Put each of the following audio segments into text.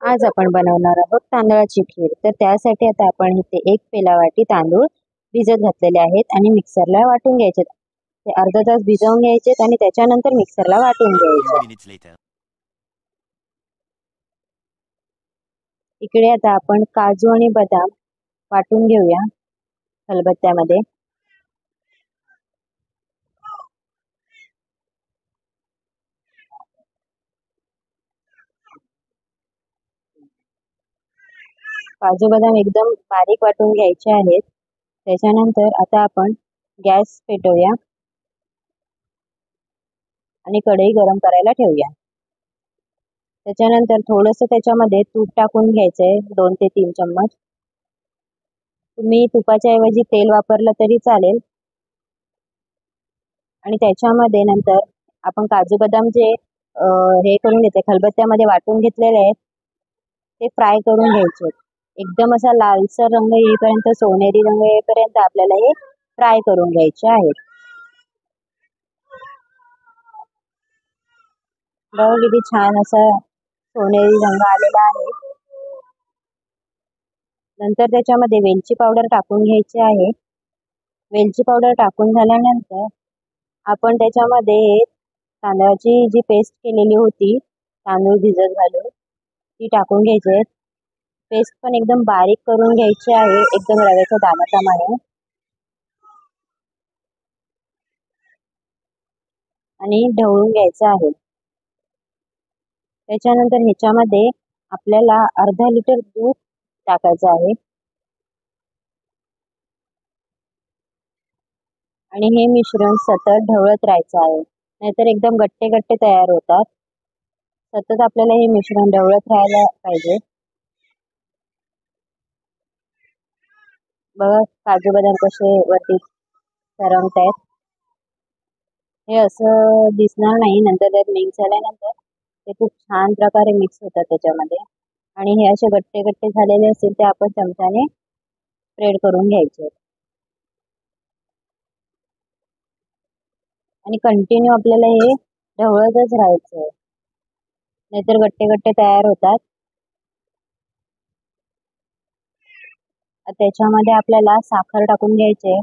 आज आपण बनवणार आहोत तांदळाची खीर। तर त्यासाठी आता आपण इथे 1 पेला वाटी तांदूळ भिजत घातलेले आहेत आणि मिक्सरला वाटून घ्यायचे। ते अर्धा तास भिजवून घ्यायचे आणि त्याच्यानंतर मिक्सरला वाटून घ्यायचे। इकडे आता आपण काजू आणि बदाम वाटून घेऊया खलबत्त्यामध्ये। काजू बदाम एकदम बारीक वाटून घ्यायचे आहेत। त्याच्यानंतर आता आपण गॅस पेटवूया आणि कढई गरम करायला ठेवूया। त्याच्यानंतर थोडंसं त्याच्यामध्ये तूप टाकून घ्यायचंय, 2 ते 3 चम्मच। तुम्ही तुपाच्या ऐवजी तेल वापरलं तरी चालेल। आणि त्याच्यामध्ये नंतर आपण काजू बदाम जे हे करून घेतले, खलबत्त्यामध्ये वाटून घेतलेले आहेत, ते फ्राय करून घ्यायचे। एकदम असा लालसर रंग येईपर्यंत, सोनेरी रंग येईपर्यंत आपल्याला हे फ्राय करून घ्यायचे आहेत। बघा किती छान असा सोनेरी रंग आलेला आहे। नंतर त्याच्यामध्ये वेलची पावडर टाकून घ्यायची आहे। वेलची पावडर टाकून झाल्यानंतर आपण त्याच्यामध्ये तांदळाची जी पेस्ट केलेली होती, तांदूळ भिजत घालून, ती टाकून घ्यायची। पेस्ट पण एकदम बारीक करून घ्यायची आहे, एकदम रव्याच्या दाण्याप्रमाणे। आणि ढवळून घ्यायचं आहे। त्याच्यानंतर ह्याच्यामध्ये आपल्याला अर्धा लिटर दूध टाकायचं आहे आणि हे मिश्रण सतत ढवळत राहायचं आहे, नाहीतर एकदम गट्टे गट्टे तयार होतात। सतत आपल्याला हे मिश्रण ढवळत राहायला पाहिजे। बघा काजू बदाम कसे वरती तरंगतायत। हे असं दिसणार नाही, नंतर त्यात मिक्स झाल्यानंतर ते खूप छान प्रकारे मिक्स होतात त्याच्यामध्ये। आणि हे असे गट्टे गट्टे झालेले असतील ते आपण चमच्याने स्प्रेड करून घ्यायचे आणि कंटिन्यू आपल्याला हे ढवळतच राहायचं, नाहीतर गट्टे गट्टे तयार होतात। त्याच्यामध्ये आपल्याला साखर टाकून घ्यायचे।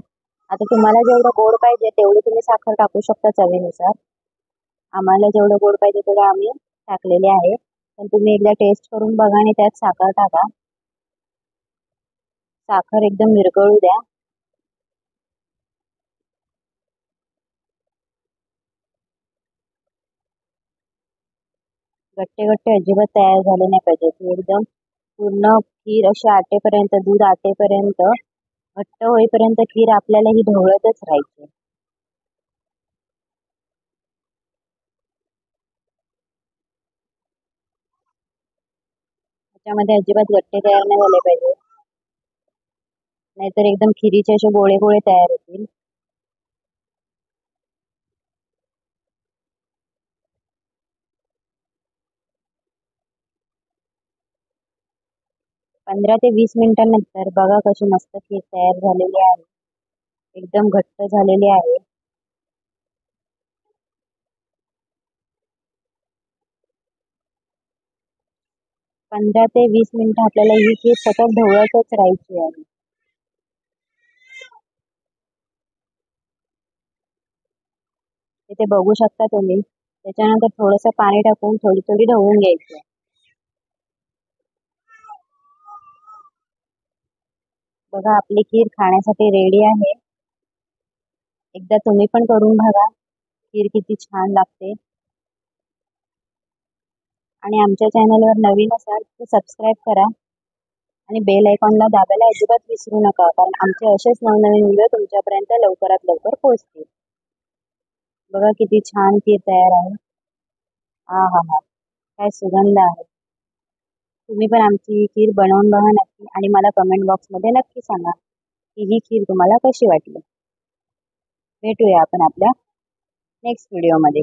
आता तुम्हाला जेवढं गोड पाहिजे तेवढी तुम्ही साखर टाकू शकता चवीनुसार। आम्हाला जेवढं गोड पाहिजे तेवढं आम्ही टाकलेले आहे, पण तुम्ही एकदा टेस्ट करून बघा आणि त्यात साखर टाका। साखर एकदम विरघळू द्या। गट्टे गट्टे अजिबात तयार झाले नाही पाहिजे, एकदम पूर्ण खीर अशी आटेपर्यंत, दूध आटेपर्यंत, घट्ट होईपर्यंत खीर आपल्याला ही ढवळतच राहायची। त्याच्यामध्ये अजिबात गट्टे तयार नाही झाले पाहिजे, नाहीतर एकदम खिरीचे असे गोळे गोळे तयार होतील। पंधरा ते 20 मिनिटांनंतर बघा कशी मस्त खीर तयार झालेली आहे, एकदम घट्ट झालेली आहे। 15 ते 20 मिनिटं आपल्याला ही खीर सतत ढवळतच राहायची आहे। इथे बघू शकता तुम्ही। त्याच्यानंतर थोडंसं पाणी टाकून थोडी थोडी ढवळून घ्यायची। बघा आपली खीर खाण्यासाठी रेडी आहे। एकदा तुम्ही पण करून बघा, खीर किती छान लागते। आणि आमच्या चॅनलवर नवीन असाल तर सबस्क्राईब करा आणि बेल आयकॉनला दाबायला अजिबात विसरू नका, कारण आमचे असेच नवनवीन व्हिडिओ तुमच्यापर्यंत लवकरात लवकर पोहोचतील। बघा किती छान खीर तयार आहे। हा, काय सुगंध आहे। तुम्ही पण आमची खीर बनवून बघा नक्की आणि मला कमेंट बॉक्समध्ये नक्की सांगा की ही खीर तुम्हाला कशी वाटली। भेटूया आपण आपल्या नेक्स्ट व्हिडिओमध्ये।